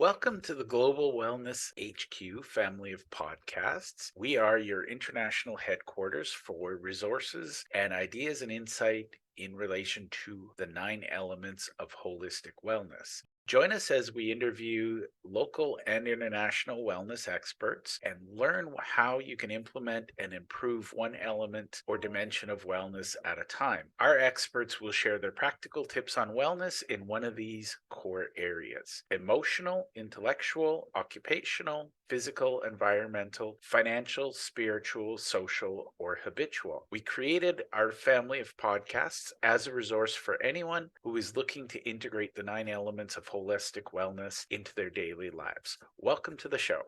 Welcome to the Global Wellness HQ family of podcasts. We are your international headquarters for resources and ideas and insight in relation to the 9 elements of holistic wellness. Join us as we interview local and international wellness experts and learn how you can implement and improve one element or dimension of wellness at a time. Our experts will share their practical tips on wellness in one of these core areas: emotional, intellectual, occupational, physical, environmental, financial, spiritual, social, or habitual. We created our family of podcasts as a resource for anyone who is looking to integrate the 9 elements of holistic wellness into their daily lives. Welcome to the show.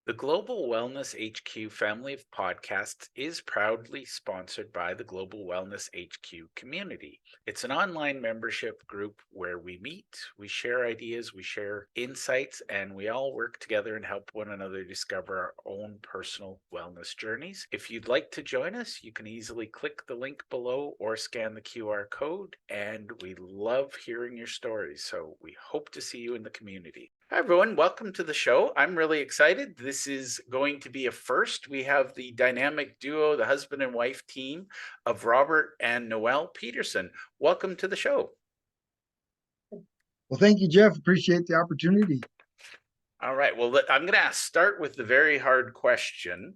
The Global Wellness HQ family of podcasts is proudly sponsored by the Global Wellness HQ community. It's an online membership group where we meet, we share ideas, we share insights, and we all work together and help one another discover our own personal wellness journeys. If you'd like to join us, you can easily click the link below or scan the QR code, and we love hearing your stories. So we hope to see you in the community. Hi, everyone. Welcome to the show. I'm really excited. This is going to be a first. We have the dynamic duo, the husband and wife team of Robert and Noelle Peterson. Welcome to the show. Well, thank you, Jeff. Appreciate the opportunity. All right. Well, I'm going to start with the very hard question.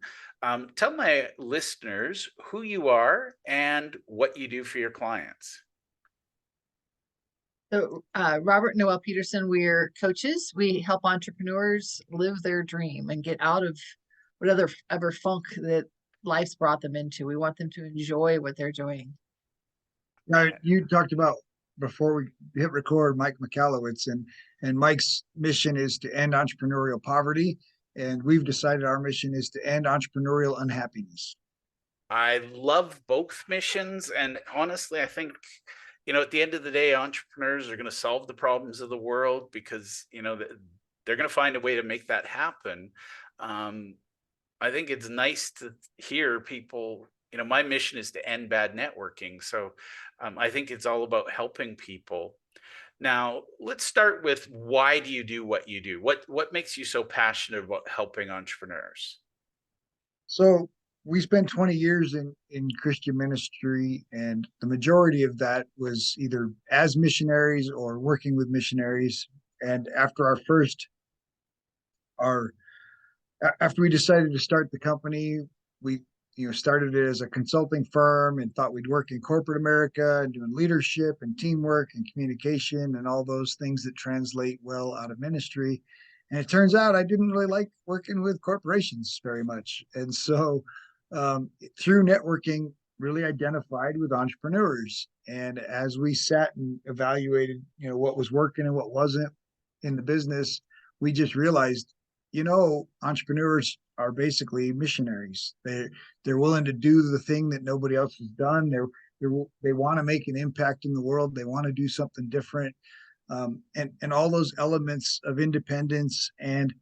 Tell my listeners who you are and what you do for your clients. So, Robert and Noelle Peterson, we're coaches. We help entrepreneurs live their dream and get out of whatever funk that life's brought them into. We want them to enjoy what they're doing. Now, you talked about before we hit record, Mike McAllowitz, and Mike's mission is to end entrepreneurial poverty, and we've decided our mission is to end entrepreneurial unhappiness. I love both missions, and honestly, I think at the end of the day, entrepreneurs are going to solve the problems of the world because they're going to find a way to make that happen. I think it's nice to hear people. My mission is to end bad networking, so I think it's all about helping people. Now, let's start with, why do you do what you do? What makes you so passionate about helping entrepreneurs? So we spent 20 years in Christian ministry, and the majority of that was either as missionaries or working with missionaries. And our after we decided to start the company, we started it as a consulting firm and thought we'd work in corporate America and doing leadership and teamwork and communication and all those things that translate well out of ministry. And it turns out I didn't really like working with corporations very much. And so through networking, really identified with entrepreneurs. And as we sat and evaluated, what was working and what wasn't in the business, we just realized, entrepreneurs are basically missionaries. They're willing to do the thing that nobody else has done. They want to make an impact in the world. They want to do something different, and all those elements of independence and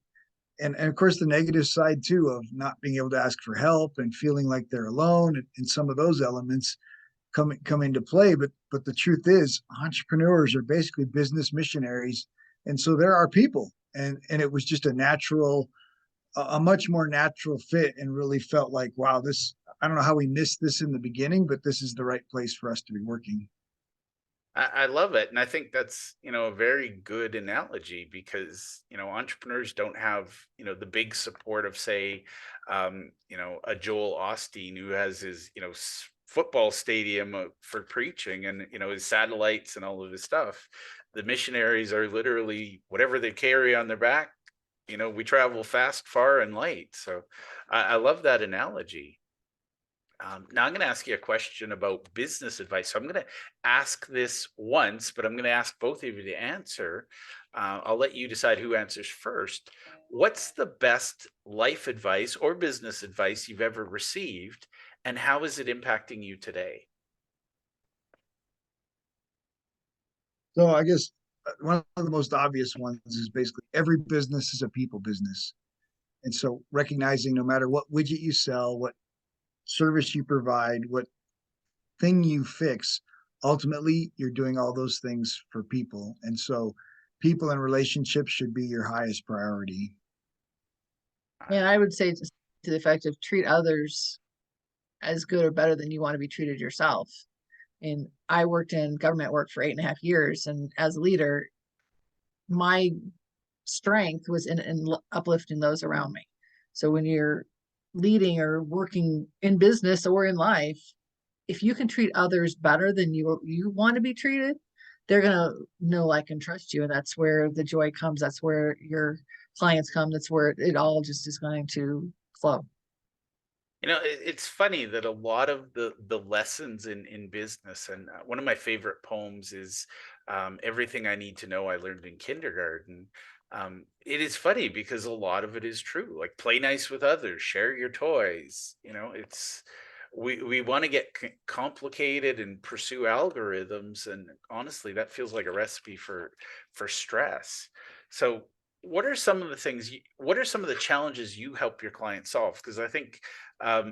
of course the negative side too of not being able to ask for help and feeling like they're alone, and some of those elements come into play. But the truth is, entrepreneurs are basically business missionaries, and so there are people, and it was just a much more natural fit, and really felt like, wow, this, I don't know how we missed this in the beginning, but this is the right place for us to be working. I love it. And I think that's, a very good analogy because, entrepreneurs don't have, the big support of, say, a Joel Osteen who has his, football stadium for preaching and, his satellites and all of his stuff. The missionaries are literally whatever they carry on their back. We travel fast, far, and light. So I love that analogy. Now I'm going to ask you a question about business advice. So I'm going to ask this once, but I'm going to ask both of you to answer. I'll let you decide who answers first. What's the best life advice or business advice you've ever received, and how is it impacting you today? So I guess one of the most obvious ones is basically every business is a people business. And so recognizing no matter what widget you sell, what service you provide, what thing you fix, ultimately you're doing all those things for people. And so people and relationships should be your highest priority. And I would say to the effect of treat others as good or better than you want to be treated yourself. And I worked in government work for 8.5 years. And as a leader, my strength was in uplifting those around me. So when you're leading or working in business or in life, if you can treat others better than you want to be treated, they're gonna know, like, and trust you. And that's where the joy comes. That's where your clients come. That's where it all just is going to flow. It's funny that a lot of the lessons in business, and one of my favorite poems is "Everything I Need to Know I Learned in Kindergarten." It is funny because a lot of it is true. Like, play nice with others, share your toys. It's we want to get complicated and pursue algorithms, and honestly, that feels like a recipe for stress. So, what are some of the challenges you help your clients solve? Because I think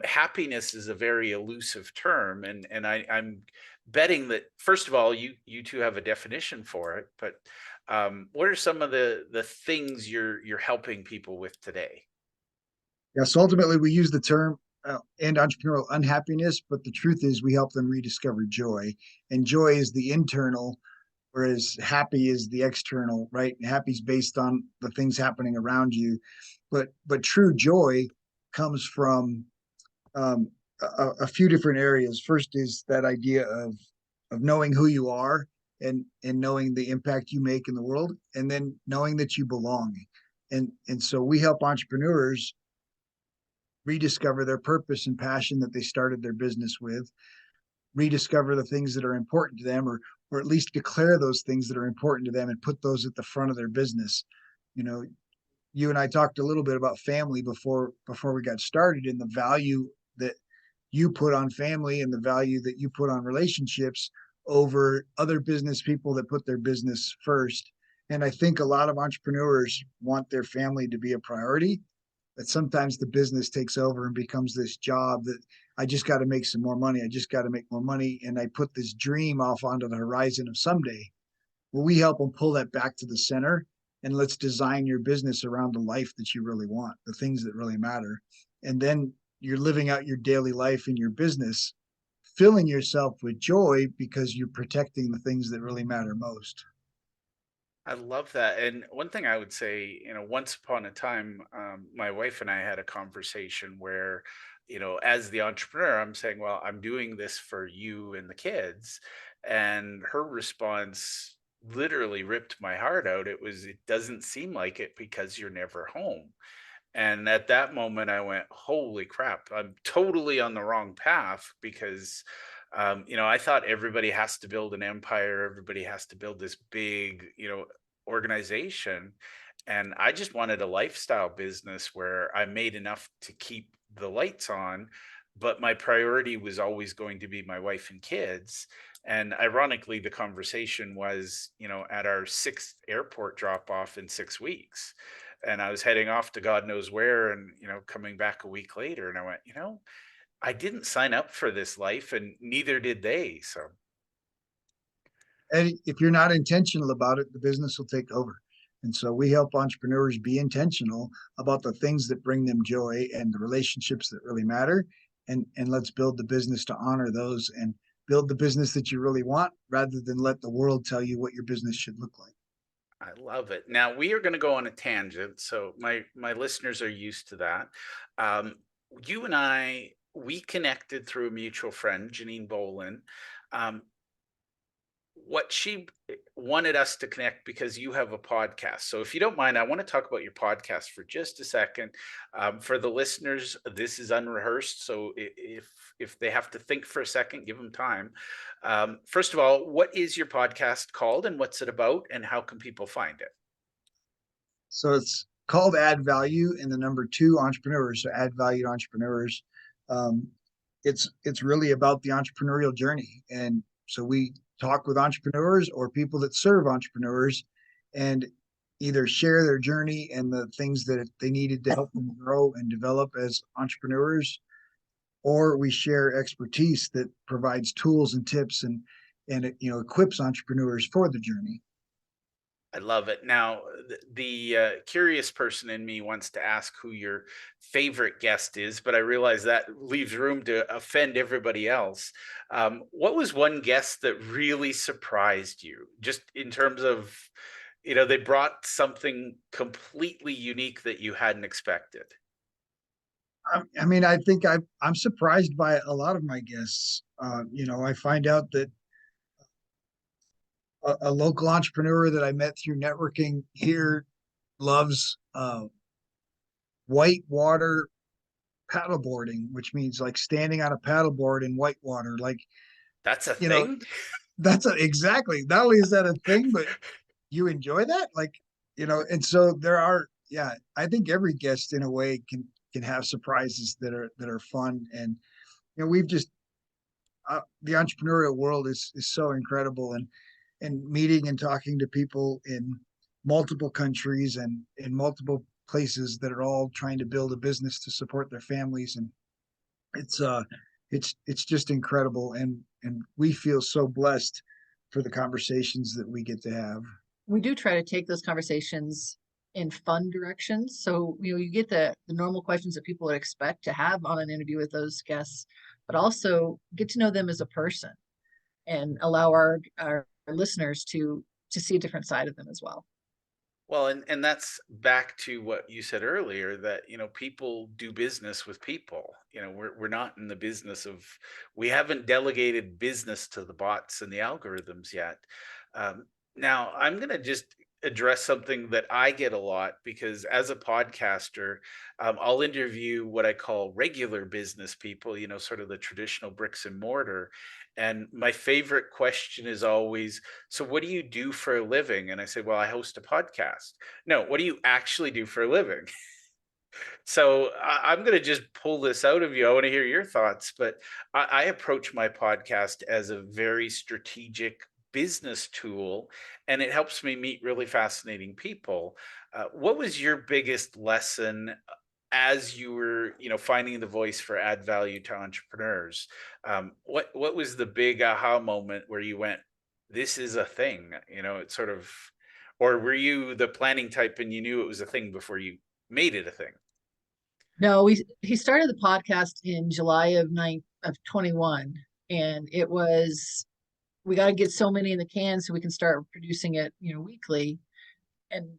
happiness is a very elusive term, and I'm betting that, first of all, you two have a definition for it. But what are some of the things you're helping people with today? Yeah, so ultimately we use the term and entrepreneurial unhappiness, but the truth is we help them rediscover joy, and joy is the internal, whereas happy is the external, right? Happy is based on the things happening around you, but true joy comes from um, a few different areas. First is that idea of knowing who you are, and knowing the impact you make in the world, and then knowing that you belong. And so we help entrepreneurs rediscover their purpose and passion that they started their business with, rediscover the things that are important to them, or at least declare those things that are important to them and put those at the front of their business. You know, you and I talked a little bit about family before we got started, and the value that you put on family and the value that you put on relationships over other business people that put their business first. And I think a lot of entrepreneurs want their family to be a priority, but sometimes the business takes over and becomes this job that I just got to make some more money. I just got to make more money. And I put this dream off onto the horizon of someday. Well, we help them pull that back to the center, and let's design your business around the life that you really want, the things that really matter. And then you're living out your daily life in your business, filling yourself with joy because you're protecting the things that really matter most. I love that. And one thing I would say, once upon a time, my wife and I had a conversation where, as the entrepreneur, I'm saying, well, I'm doing this for you and the kids. And her response literally ripped my heart out. It doesn't seem like it because you're never home. And at that moment, I went, holy crap, I'm totally on the wrong path because, I thought everybody has to build an empire, everybody has to build this big, organization. And I just wanted a lifestyle business where I made enough to keep the lights on, but my priority was always going to be my wife and kids. And ironically, the conversation was, at our sixth airport drop off in 6 weeks, and I was heading off to God knows where, and coming back a week later, and I went, I didn't sign up for this life, and neither did they. So And if you're not intentional about it, the business will take over. And so we help entrepreneurs be intentional about the things that bring them joy and the relationships that really matter. And let's build the business to honor those, and build the business that you really want, rather than let the world tell you what your business should look like. I love it. Now we are going to go on a tangent, so my listeners are used to that. Um, you and we connected through a mutual friend, Janine Bolin. Um, what she wanted us to connect because you have a podcast. So if you don't mind, I want to talk about your podcast for just a second. For the listeners, this is unrehearsed, so if they have to think for a second, give them time. First of all, what is your podcast called, and what's it about, and how can people find it? So it's called Add Value, and the number two entrepreneurs. So Add Value to Entrepreneurs. Um, it's really about the entrepreneurial journey, and so we talk with entrepreneurs or people that serve entrepreneurs, and either share their journey and the things that they needed to help them grow and develop as entrepreneurs, or we share expertise that provides tools and tips, and it equips entrepreneurs for the journey. I love it. Now, the curious person in me wants to ask who your favorite guest is, but I realize that leaves room to offend everybody else. What was one guest that really surprised you, just in terms of, they brought something completely unique that you hadn't expected? I mean, I think I'm surprised by a lot of my guests. I find out that a local entrepreneur that I met through networking here loves whitewater paddleboarding, which means like standing on a paddleboard in whitewater. Like, That's a you know, thing? exactly. Not only is that a thing, but you enjoy that, like, and so there are, yeah, I think every guest in a way can have surprises that are fun. And we've just the entrepreneurial world is so incredible, and meeting and talking to people in multiple countries and in multiple places that are all trying to build a business to support their families. And it's uh it's just incredible, and we feel so blessed for the conversations that we get to have. We do try to take those conversations in fun directions. So, you get the normal questions that people would expect to have on an interview with those guests, but also get to know them as a person and allow our listeners to see a different side of them as well. Well, and that's back to what you said earlier, that people do business with people. We're not in the business of, we haven't delegated business to the bots and the algorithms yet. Now I'm going to just address something that I get a lot, because as a podcaster, I'll interview what I call regular business people, sort of the traditional bricks and mortar. And my favorite question is always, so what do you do for a living? And I say, well, I host a podcast. No, what do you actually do for a living? So I'm going to just pull this out of you. I want to hear your thoughts, but I approach my podcast as a very strategic business tool, and it helps me meet really fascinating people. What was your biggest lesson as you were, finding the voice for add value to entrepreneurs? What was the big aha moment where you went, "This is a thing"? It's sort of, or were you the planning type and you knew it was a thing before you made it a thing? No, he started the podcast in July of 21, and it was, we got to get so many in the can so we can start producing it, weekly. And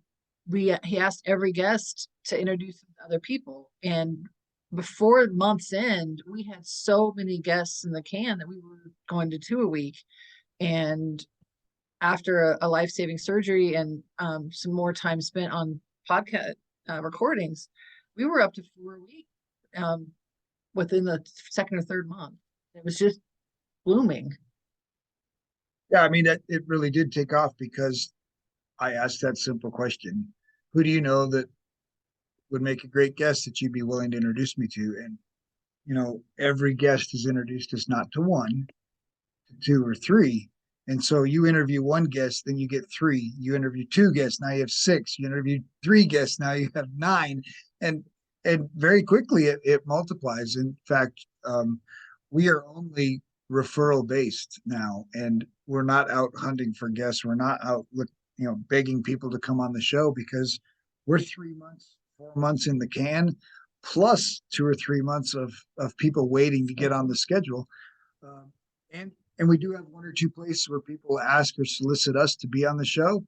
he asked every guest to introduce other people. And before month's end, we had so many guests in the can that we were going to two a week. And after a life-saving surgery and some more time spent on podcast recordings, we were up to four a week um, within the second or third month. It was just blooming. Yeah, I mean, it really did take off because I asked that simple question: who do you know that would make a great guest that you'd be willing to introduce me to? And every guest has introduced us not to one, to two or three. And so you interview one guest, then you get three. You interview two guests, now you have six. You interview three guests, now you have nine. And very quickly it multiplies. In fact, we are only referral based now, and we're not out hunting for guests. We're not out begging people to come on the show, because we're 3 months, 4 months in the can, plus 2 or 3 months of people waiting to get on the schedule. Um, and we do have one or two places where people ask or solicit us to be on the show,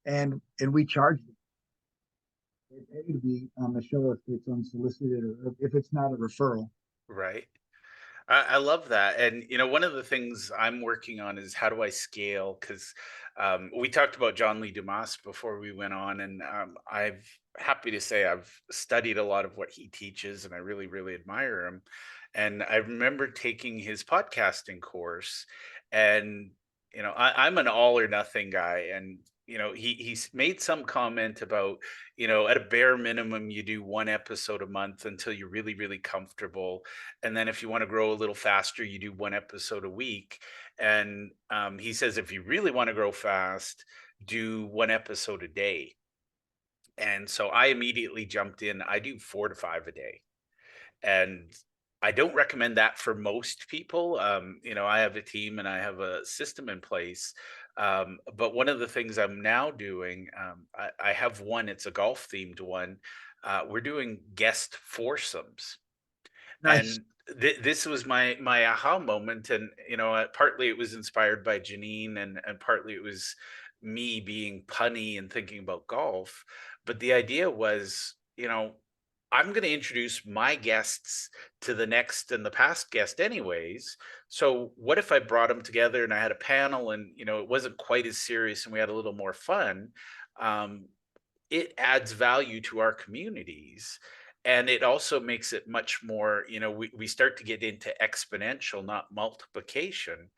and we charge them. They pay to be on the show if it's unsolicited or if it's not a referral. Right. I love that. And, one of the things I'm working on is how do I scale? Because we talked about John Lee Dumas before we went on, and I've happy to say I've studied a lot of what he teaches, and I really, really admire him. And I remember taking his podcasting course, and I'm an all or nothing guy, and he's made some comment about, at a bare minimum you do one episode a month until you're really, really comfortable, and then if you want to grow a little faster, you do one episode a week. And he says if you really want to grow fast, do one episode a day. And so I immediately jumped in. I do 4 to 5 a day. And I don't recommend that for most people. I have a team and I have a system in place. But one of the things I'm now doing, I have one, it's a golf themed one. We're doing guest foursomes. Nice. And this was my aha moment. And, partly it was inspired by Janine, and partly it was me being punny and thinking about golf. But the idea was, I'm going to introduce my guests to the next and the past guest anyways. So what if I brought them together and I had a panel, and, it wasn't quite as serious and we had a little more fun. Um, it adds value to our communities, and it also makes it much more, we start to get into exponential, not multiplication.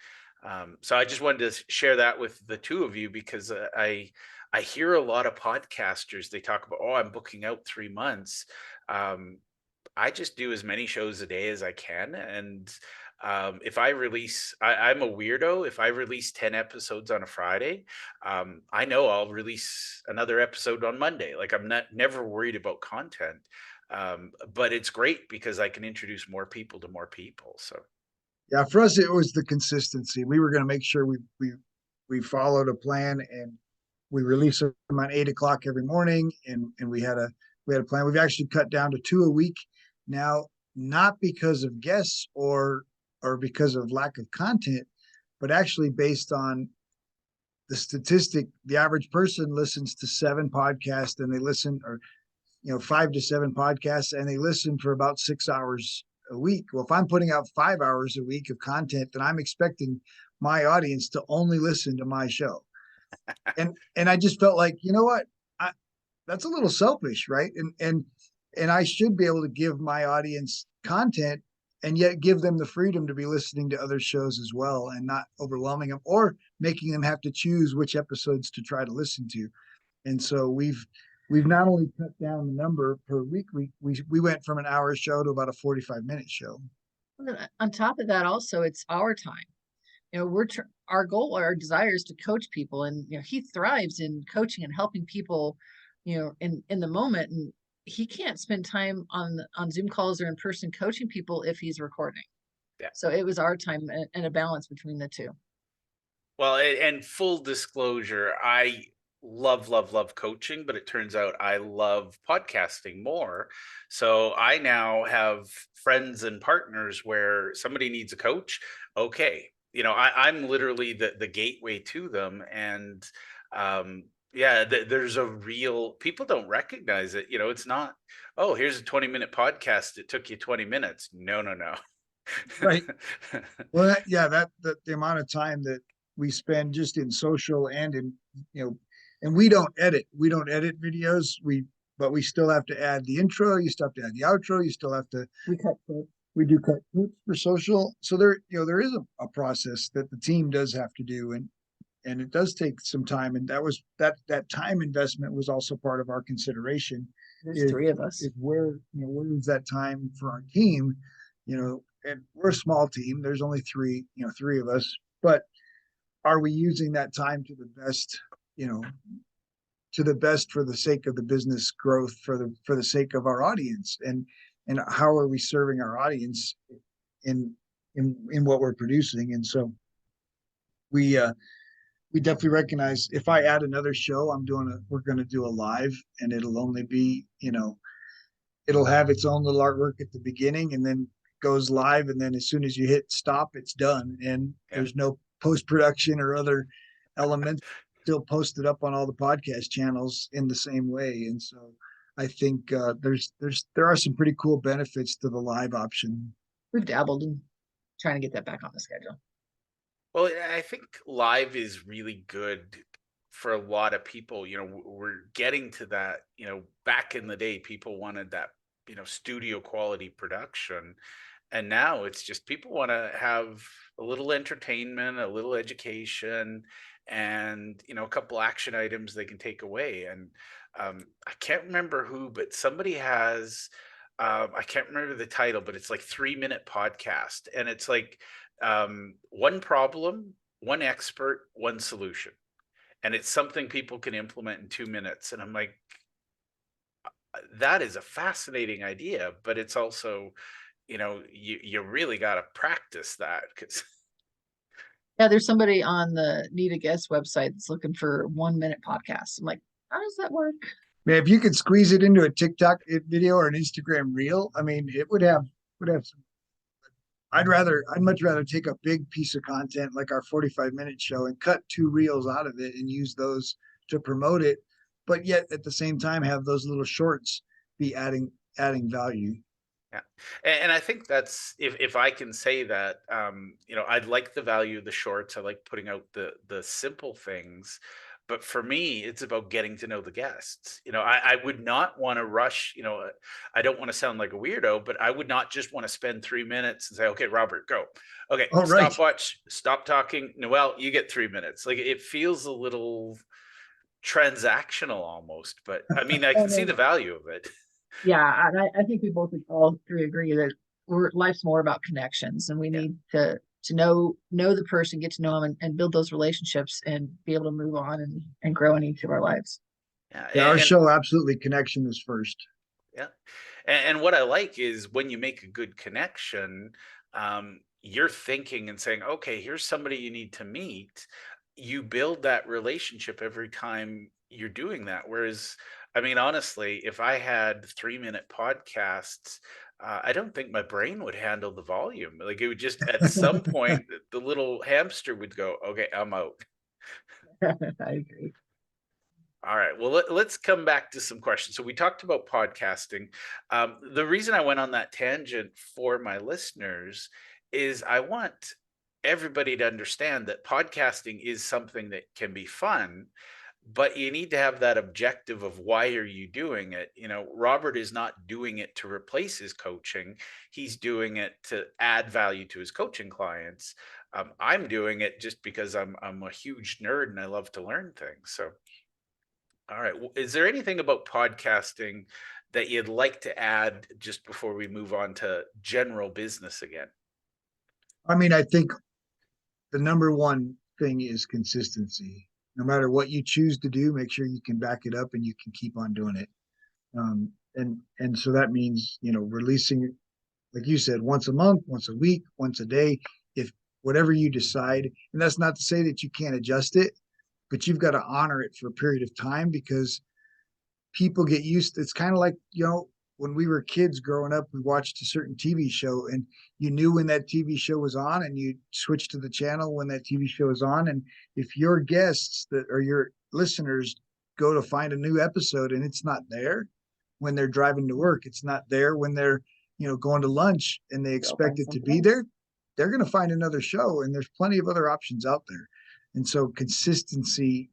So I just wanted to share that with the two of you, because I hear a lot of podcasters, they talk about, oh, I'm booking out 3 months. um, I just do as many shows a day as I can. And if I release, I'm a weirdo. If I release 10 episodes on a Friday, I know I'll release another episode on Monday. Like, I'm not never worried about content. But it's great because I can introduce more people to more people. So Yeah, for us it was the consistency. We were going to make sure we followed a plan, and we released them at 8 o'clock every morning, and we had a plan. We've actually cut down to two a week now, not because of guests or because of lack of content, but actually based on the statistic. The average person listens to 7 podcasts, and they listen, or 5 to 7 podcasts, and they listen for about 6 hours a week. Well, if I'm putting out 5 hours a week of content, then I'm expecting my audience to only listen to my show. And I just felt like, you know what, I, that's a little selfish, right? And I should be able to give my audience content, and yet give them the freedom to be listening to other shows as well, and not overwhelming them or making them have to choose which episodes to try to listen to. And so we've not only cut down the number per week, we went from an hour show to about a 45-minute show. On top of that, also, it's our time. Our goal, our desire is to coach people, and he thrives in coaching and helping people, in the moment. And he can't spend time on Zoom calls or in person coaching people if he's recording. yeah. So it was our time, and a balance between the two. Well, and full disclosure, I love coaching, but it turns out I love podcasting more. So I now have friends and partners where somebody needs a coach. Okay. I'm literally the gateway to them. And yeah, there's a real, people don't recognize it. It's not, oh, here's a 20-minute podcast. It took you 20 minutes. No, no, no. Right. Well, the amount of time that we spend just in social and in, and we don't edit videos. But we still have to add the intro. You still have to add the outro. You still have to, we do cut clips for social. So there is a process that the team does have to do. And it does take some time. And that time investment was also part of our consideration. There's three of us. Is where is that time for our team? And we're a small team. There's only three of us, but are we using that time to the best, for the sake of the business growth, for the sake of our audience, and how are we serving our audience in what we're producing? And so we definitely recognize, if I add another show, we're going to do a live, and it'll only be, it'll have its own little artwork at the beginning, and then goes live, and then as soon as you hit stop, it's done, and there's no post-production or other elements. Still posted up on all the podcast channels in the same way. And so I think there are some pretty cool benefits to the live option. We've dabbled in trying to get that back on the schedule. Well, I think live is really good for a lot of people. We're getting to that, back in the day, people wanted that, studio quality production. And now it's just people want to have a little entertainment, a little education, and, a couple action items they can take away. And I can't remember who, but somebody has, I can't remember the title, but it's like 3-minute podcast. And it's like, one problem, one expert, one solution. And it's something people can implement in 2 minutes. And I'm like, that is a fascinating idea, but it's also, you really got to practice that because Yeah, there's somebody on the Need a Guest website that's looking for 1 minute podcasts. I'm like, how does that work? Man, if you could squeeze it into a TikTok video or an Instagram reel, I mean, it would have some. I'd much rather take a big piece of content like our 45-minute show and cut 2 reels out of it and use those to promote it, but yet at the same time have those little shorts be adding value. yeah. And I think that's if I can say that, I'd like the value of the shorts. I like putting out the simple things. But for me, it's about getting to know the guests. I would not want to rush, I don't want to sound like a weirdo, but I would not just want to spend 3 minutes and say, okay, Robert, go. Okay, Oh, right. stopwatch, stop talking. Noelle, you get 3 minutes. Like it feels a little transactional almost, but I mean, I can see the value of it. Yeah, and I think we both all three agree that life's more about connections, and we Yeah. need to know the person, get to know them, and build those relationships, and be able to move on and grow in each of our lives. Yeah. Yeah, our And show absolutely connection is first. yeah. And what I like is when you make a good connection, you're thinking and saying, okay, here's somebody you need to meet. You build that relationship every time you're doing that. Whereas, I mean, honestly, if I had 3-minute podcasts, I don't think my brain would handle the volume. Like it would just, at some point, the little hamster would go, okay, I'm out. I agree. All right. Well, let's come back to some questions. So we talked about podcasting. The reason I went on that tangent for my listeners is I want everybody to understand that podcasting is something that can be fun, but you need to have that objective of why are you doing it? Robert is not doing it to replace his coaching. He's doing it to add value to his coaching clients. I'm doing it just because I'm a huge nerd and I love to learn things. So all right. Is there anything about podcasting that you'd like to add just before we move on to general business again? I mean, I think the number one thing is consistency. No matter what you choose to do, make sure you can back it up and you can keep on doing it. And so that means releasing, like you said, once a month, once a week, once a day, if whatever you decide. And that's not to say that you can't adjust it, but you've got to honor it for a period of time because people get used to, it's kind of like when we were kids growing up, we watched a certain TV show and you knew when that TV show was on and you switched to the channel when that TV show was on. And if your guests that or your listeners go to find a new episode and it's not there when they're driving to work, it's not there when they're going to lunch and they expect it to be there, they're going to find another show. And there's plenty of other options out there. And so consistency,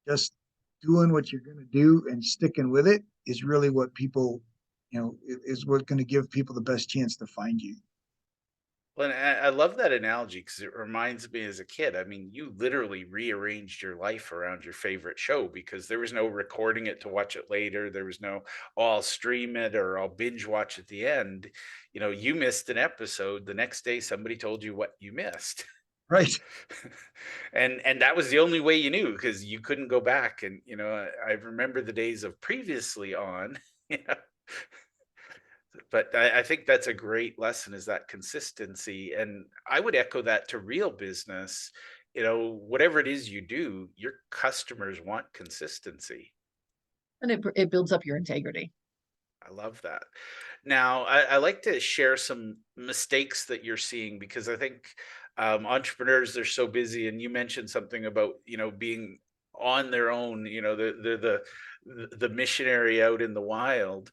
just doing what you're going to do and sticking with it is really what people, is what's going to give people the best chance to find you. Well, and I love that analogy because it reminds me as a kid. I mean, you literally rearranged your life around your favorite show because there was no recording it to watch it later. There was no, oh, I'll stream it or I'll binge watch at the end. You missed an episode. The next day, somebody told you what you missed. Right. And that was the only way you knew because you couldn't go back. And I remember the days of previously on. But I think that's a great lesson, is that consistency. And I would echo that to real business. Whatever it is you do, your customers want consistency. And it builds up your integrity. I love that. Now, I like to share some mistakes that you're seeing because I think entrepreneurs, they're so busy. And you mentioned something about, being on their own, they're the missionary out in the wild.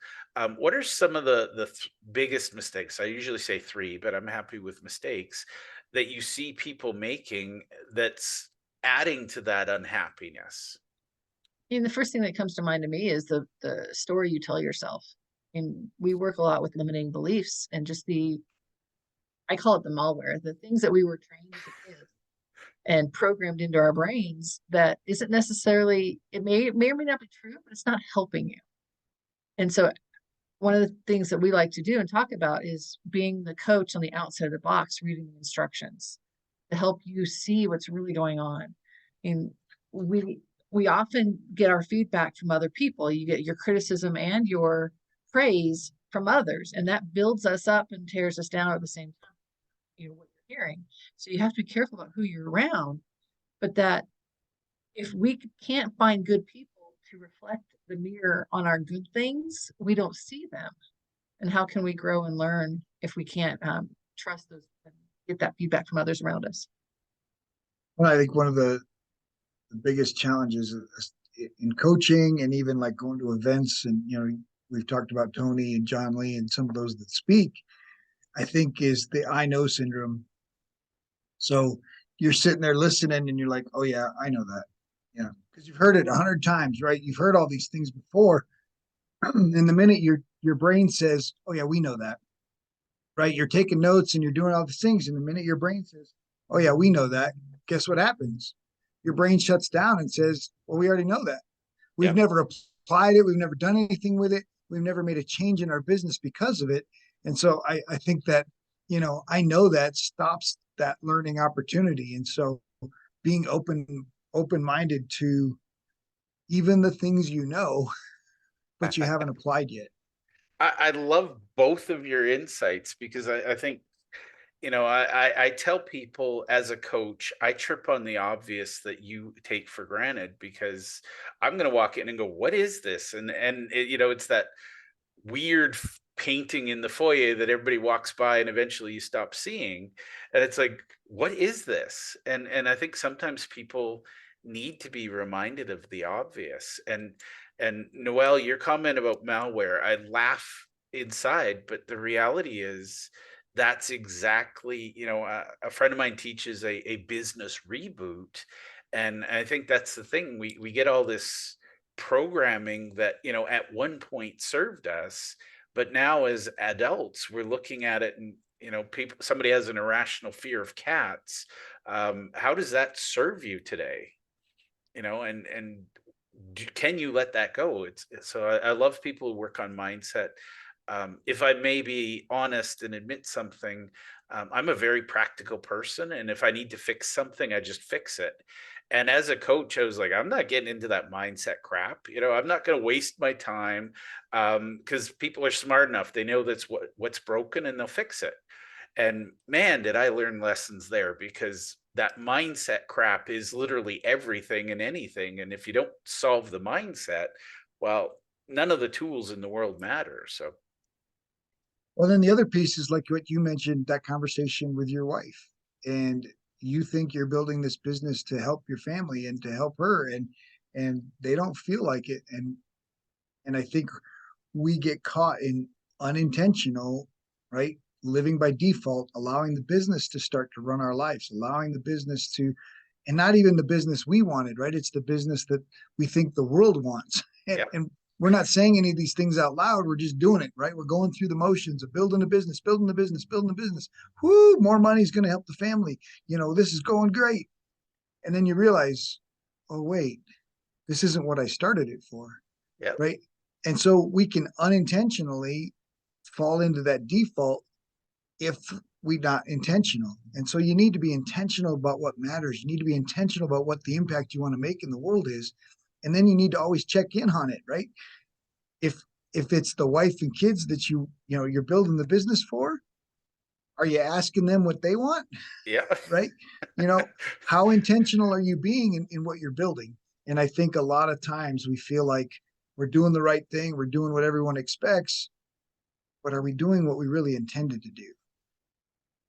What are some of the biggest mistakes? I usually say 3, but I'm happy with mistakes that you see people making that's adding to that unhappiness. And the first thing that comes to mind to me is the story you tell yourself. And we work a lot with limiting beliefs and just I call it the malware, the things that we were trained as a kid and programmed into our brains that isn't necessarily, it may or may not be true, but it's not helping you. And so one of the things that we like to do and talk about is being the coach on the outside of the box, reading the instructions to help you see what's really going on. And we often get our feedback from other people. You get your criticism and your praise from others, and that builds us up and tears us down at the same time, what you're hearing. So you have to be careful about who you're around, but that if we can't find good people to reflect the mirror on our good things, we don't see them. And how can we grow and learn if we can't trust those and get that feedback from others around us? Well, I think one of the biggest challenges in coaching and even like going to events, and we've talked about Tony and John Lee and some of those that speak, I think, is the I know syndrome. So you're sitting there listening and you're like, oh yeah, I know that. Yeah. Because you've heard it 100 times, right? You've heard all these things before. And the minute your brain says, oh yeah, we know that, right? You're taking notes and you're doing all these things. And the minute your brain says, oh yeah, we know that, guess what happens? Your brain shuts down and says, well, we already know that. We've Yep. never applied it. We've never done anything with it. We've never made a change in our business because of it. And so I think that, I know that stops that learning opportunity. And so being open-minded to even the things but you haven't applied yet. I love both of your insights because I think, I tell people as a coach, I trip on the obvious that you take for granted because I'm going to walk in and go, what is this? And it's that weird painting in the foyer that everybody walks by and eventually you stop seeing. And it's like, what is this? And I think sometimes people need to be reminded of the obvious. And Noelle, your comment about malware, I laugh inside, but the reality is that's exactly, a friend of mine teaches a business reboot. And I think that's the thing. We get all this programming that, at one point served us, but now as adults, we're looking at it and, somebody has an irrational fear of cats. How does that serve you today? And can you let that go? So I love people who work on mindset. If I may be honest and admit something, I'm a very practical person, and if I need to fix something, I just fix it. And as a coach, I was like, I'm not getting into that mindset crap. I'm not going to waste my time, because people are smart enough; they know that's what's broken, and they'll fix it. And man, did I learn lessons there, because that mindset crap is literally everything and anything. And if you don't solve the mindset, well, none of the tools in the world matter. So, Well, then the other piece is like what you mentioned, that conversation with your wife. And you think you're building this business to help your family and to help her, and they don't feel like it. And I think we get caught in unintentional, right? Living by default, allowing the business to start to run our lives, allowing the business to, and not even the business we wanted, right? It's the business that we think the world wants. And, yeah. and we're not saying any of these things out loud. We're just doing it, right? We're going through the motions of building a business, building the business, building the business. Whoo, more money is going to help the family. This is going great. And then you realize, oh, wait, this isn't what I started it for, Yeah. right? And so we can unintentionally fall into that default if we're not intentional. And so you need to be intentional about what matters. You need to be intentional about what the impact you want to make in the world is. And then you need to always check in on it, right? If it's the wife and kids that you're building the business for, are you asking them what they want? Yeah. Right? How intentional are you being in what you're building? And I think a lot of times we feel like we're doing the right thing, we're doing what everyone expects, but are we doing what we really intended to do?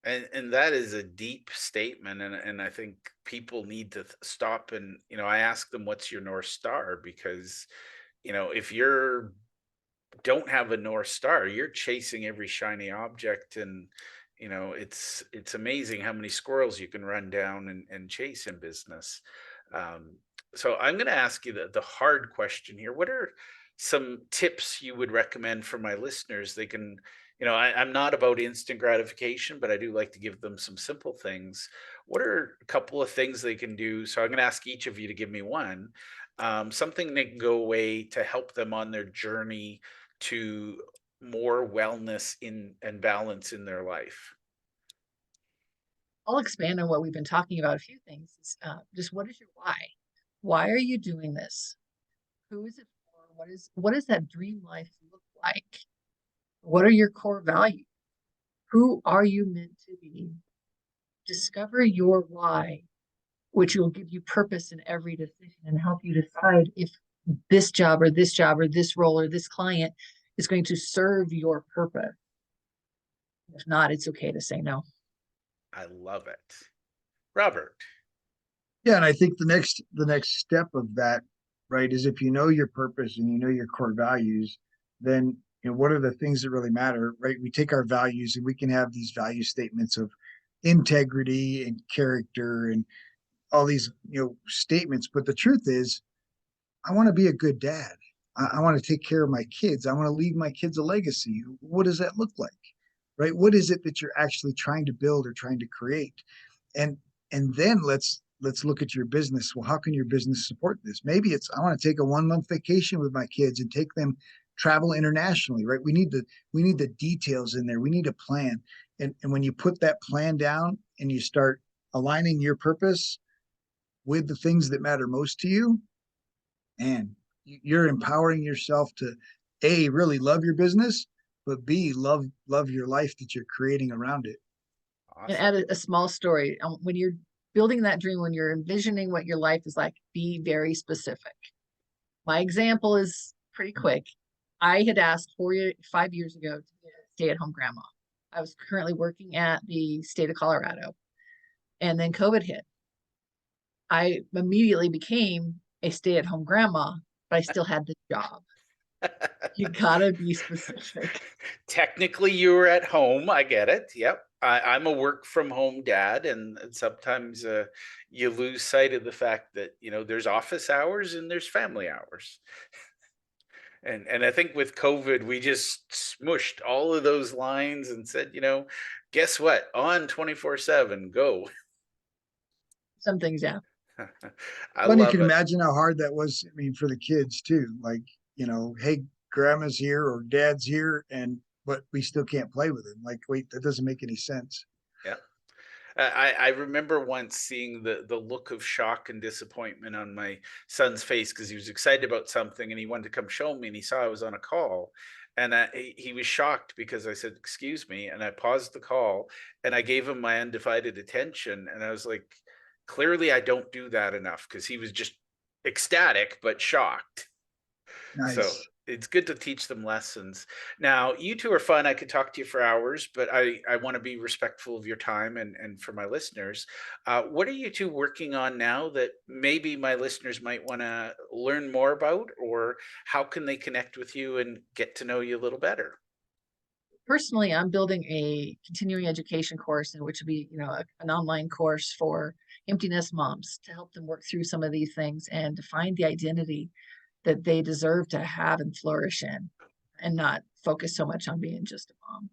And that is a deep statement, and I think people need to stop and, I ask them, what's your North Star? Because, if you're don't have a North Star, you're chasing every shiny object, and it's amazing how many squirrels you can run down and chase in business. Um, so I'm going to ask you the hard question here. What are some tips you would recommend for my listeners? They can, I'm not about instant gratification, but I do like to give them some simple things. What are a couple of things they can do? So I'm going to ask each of you to give me one, something they can go away to help them on their journey to more wellness in and balance in their life. I'll expand on what we've been talking about. A few things. Just what is your why? Why are you doing this? Who is it for? What does that dream life look like? What are your core values? Who are you meant to be? Discover your why, which will give you purpose in every decision and help you decide if this job or this job or this role or this client is going to serve your purpose. If not, it's okay to say no. I love it. Robert. Yeah, and I think the next step of that, right, is if you know your purpose and you know your core values, then what are the things that really matter, right? We take our values and we can have these value statements of integrity and character and all these statements, but the truth is, I want to be a good dad. I want to take care of my kids. I want to leave my kids a legacy. What does that look like, right? What is it that you're actually trying to build or trying to create? and and then let's look at your business. Well, how can your business support this? Maybe it's, I want to take a 1 month vacation with my kids and take them travel internationally, right? We need the details in there. We need a plan. And when you put that plan down and you start aligning your purpose with the things that matter most to you, and you're empowering yourself to A, really love your business, but B, love your life that you're creating around it. And Awesome. add a small story. When you're building that dream, when you're envisioning what your life is like, be very specific. My example is pretty quick. I had asked 5 years ago to be a stay-at-home grandma. I was currently working at the state of Colorado, and then COVID hit. I immediately became a stay-at-home grandma, but I still had the job. You gotta be specific. Technically, you were at home. I get it. Yep. I'm a work from home dad, and sometimes you lose sight of the fact that there's office hours and there's family hours. And I think with COVID, we just smushed all of those lines and said, guess what? On 24/7, go. Some things, yeah. I Well, you love can it. imagine how hard that was. I mean, for the kids too. Like, hey, grandma's here or dad's here, and but we still can't play with him. Like, wait, that doesn't make any sense. Yeah. I remember once seeing the look of shock and disappointment on my son's face because he was excited about something and he wanted to come show me, and he saw I was on a call, and he was shocked because I said, "Excuse me," and I paused the call and I gave him my undivided attention, and I was like, clearly I don't do that enough, because he was just ecstatic but shocked. So Nice. it's good to teach them lessons. Now, you two are fun. I could talk to you for hours, but I want to be respectful of your time and for my listeners. What are you two working on now that maybe my listeners might want to learn more about, or how can they connect with you and get to know you a little better? Personally, I'm building a continuing education course, in which would be, an online course for empty nest moms to help them work through some of these things and to find the identity that they deserve to have and flourish in, and not focus so much on being just a mom.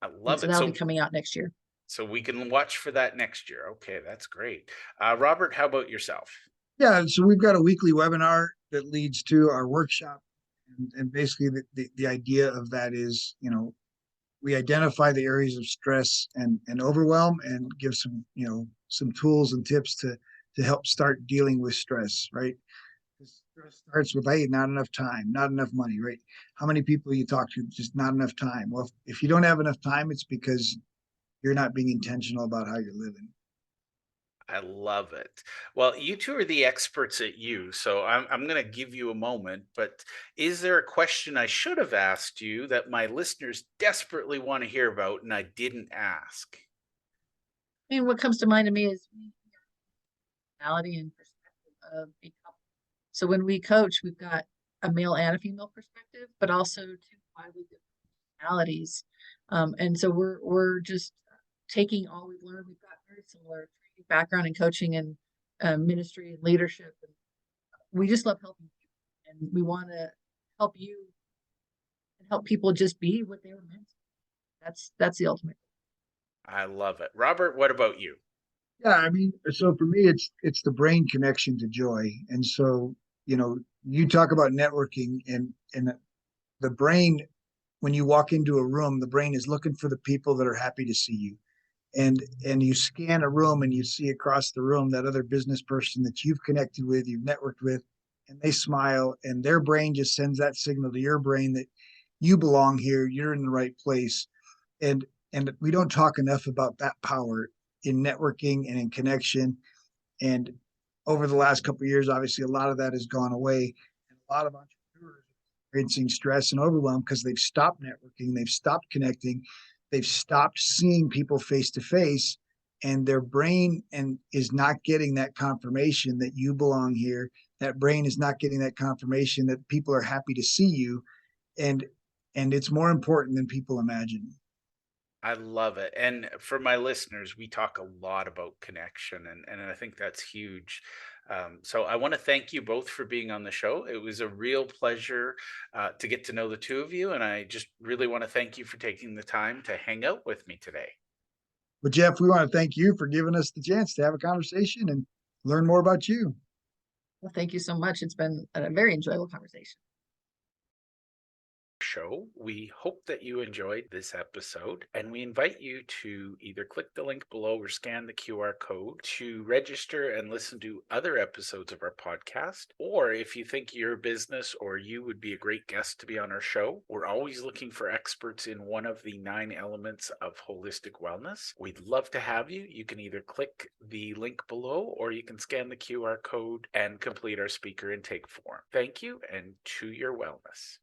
I And love so it. that'll be So coming out next year. we can watch for that next year. Okay, that's great. Robert, how about yourself? Yeah. So we've got a weekly webinar that leads to our workshop, and basically the idea of that is, we identify the areas of stress and overwhelm and give some tools and tips to help start dealing with stress, right? Stress starts with, hey, not enough time, not enough money, right? How many people you talk to, just not enough time? Well, if you don't have enough time, it's because you're not being intentional about how you're living. I love it. Well, you two are the experts at you, so I'm going to give you a moment. But is there a question I should have asked you that my listeners desperately want to hear about and I didn't ask? And what comes to mind to me is personality and perspective of a couple. So when we coach, we've got a male and a female perspective, but also two widely different personalities. And so we're just taking all we've learned. We've got very similar training background in coaching and ministry and leadership. And we just love helping people, and we want to help you and help people just be what they were meant to. That's the ultimate. I love it. Robert, what about you? Yeah, I mean, so for me, it's the brain connection to joy, and so you talk about networking, and the brain, when you walk into a room, the brain is looking for the people that are happy to see you, and you scan a room and you see across the room that other business person that you've connected with, you've networked with, and they smile, and their brain just sends that signal to your brain that you belong here. You're in the right place. And we don't talk enough about that power in networking and in connection. And over the last couple of years, obviously, a lot of that has gone away. And a lot of entrepreneurs are experiencing stress and overwhelm because they've stopped networking, they've stopped connecting, they've stopped seeing people face to face, and their brain and is not getting that confirmation that you belong here. That brain is not getting that confirmation that people are happy to see you, and it's more important than people imagine. I love it. And for my listeners, we talk a lot about connection, and I think that's huge. So I want to thank you both for being on the show. It was a real pleasure to get to know the two of you. And I just really want to thank you for taking the time to hang out with me today. But Jeff, we want to thank you for giving us the chance to have a conversation and learn more about you. Well, thank you so much. It's been a very enjoyable conversation. Show. We hope that you enjoyed this episode, and we invite you to either click the link below or scan the QR code to register and listen to other episodes of our podcast. Or if you think your business or you would be a great guest to be on our show, we're always looking for experts in one of the 9 elements of holistic wellness. We'd love to have you. You can either click the link below or you can scan the QR code and complete our speaker intake form. Thank you, and to your wellness.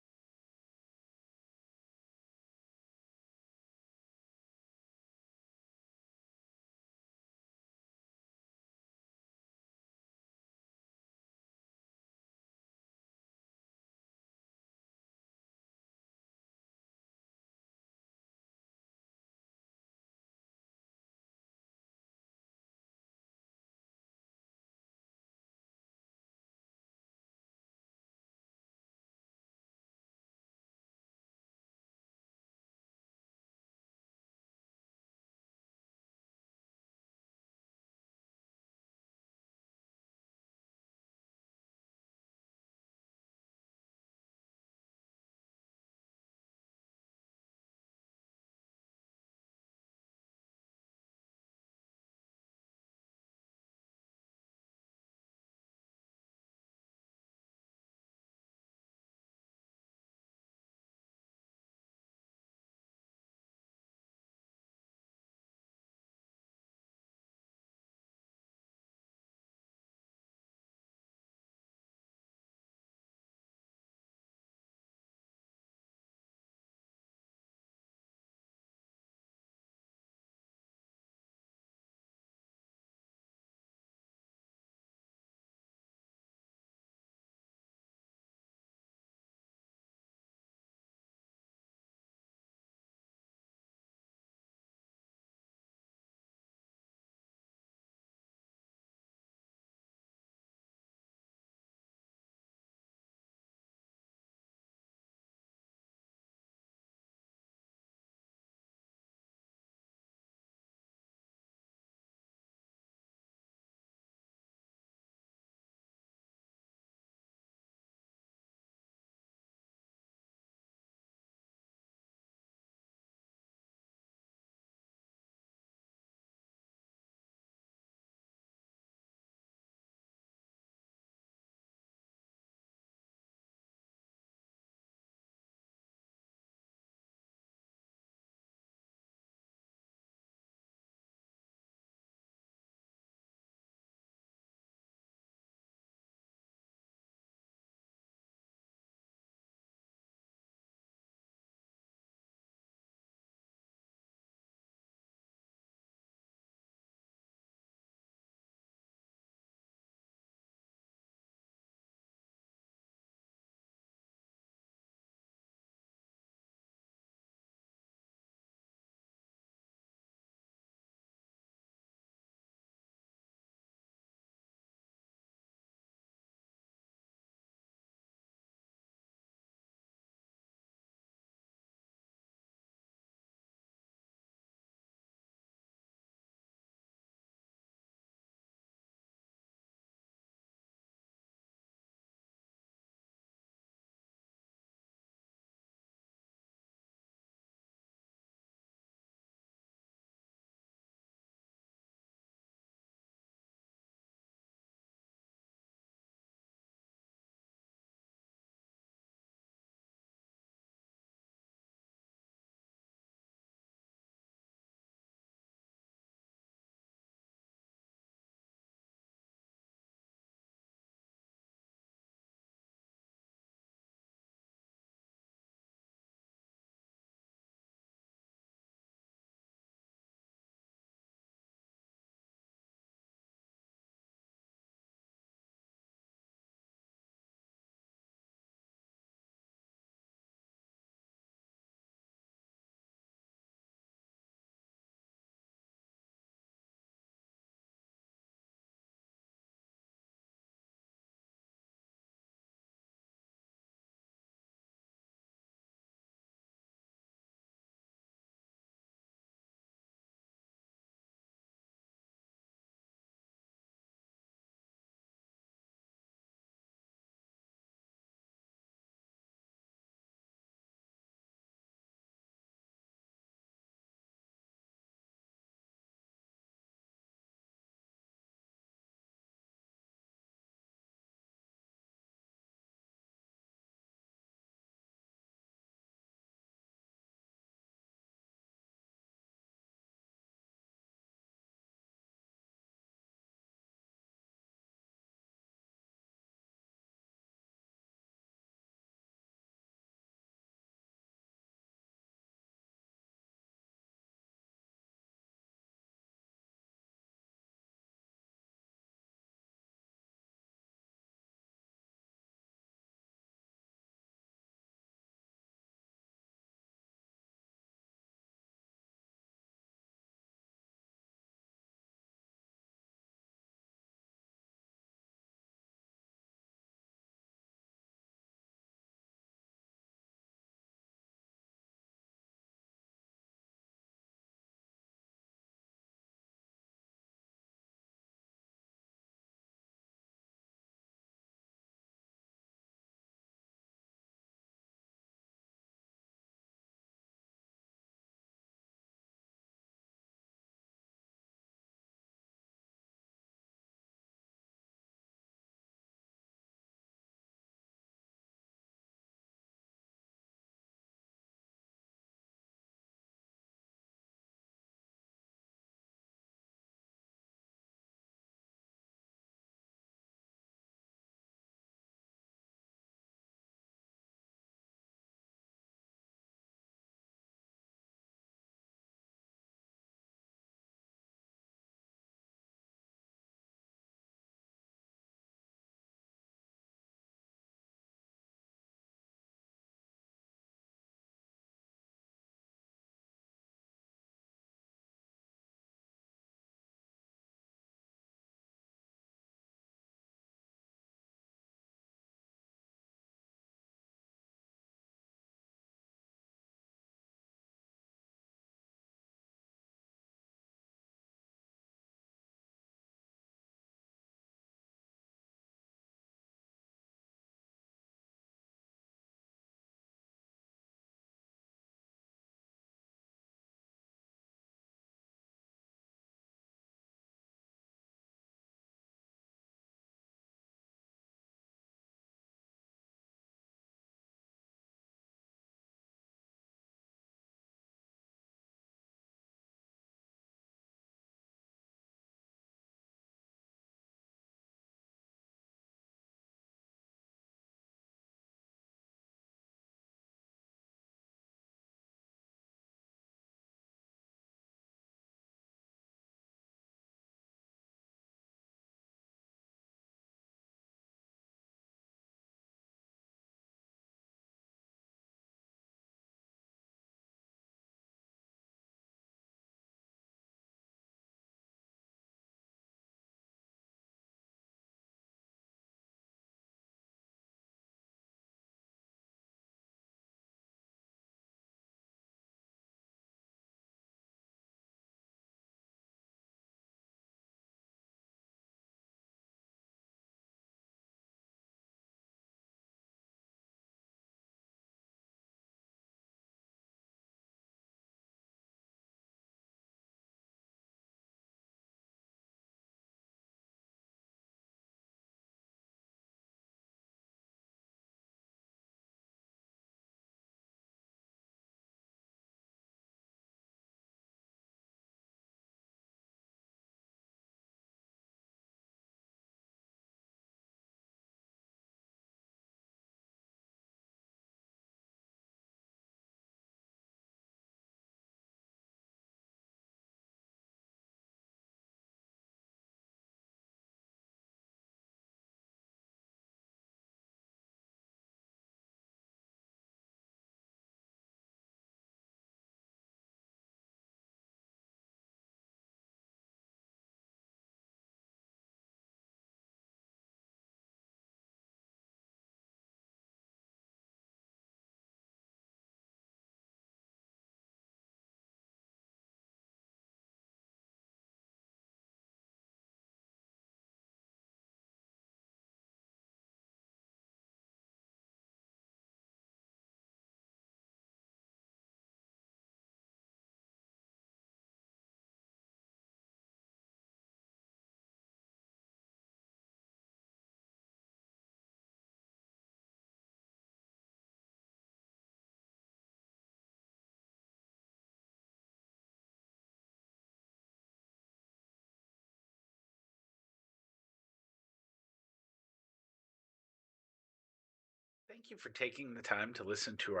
Thank you for taking the time to listen to our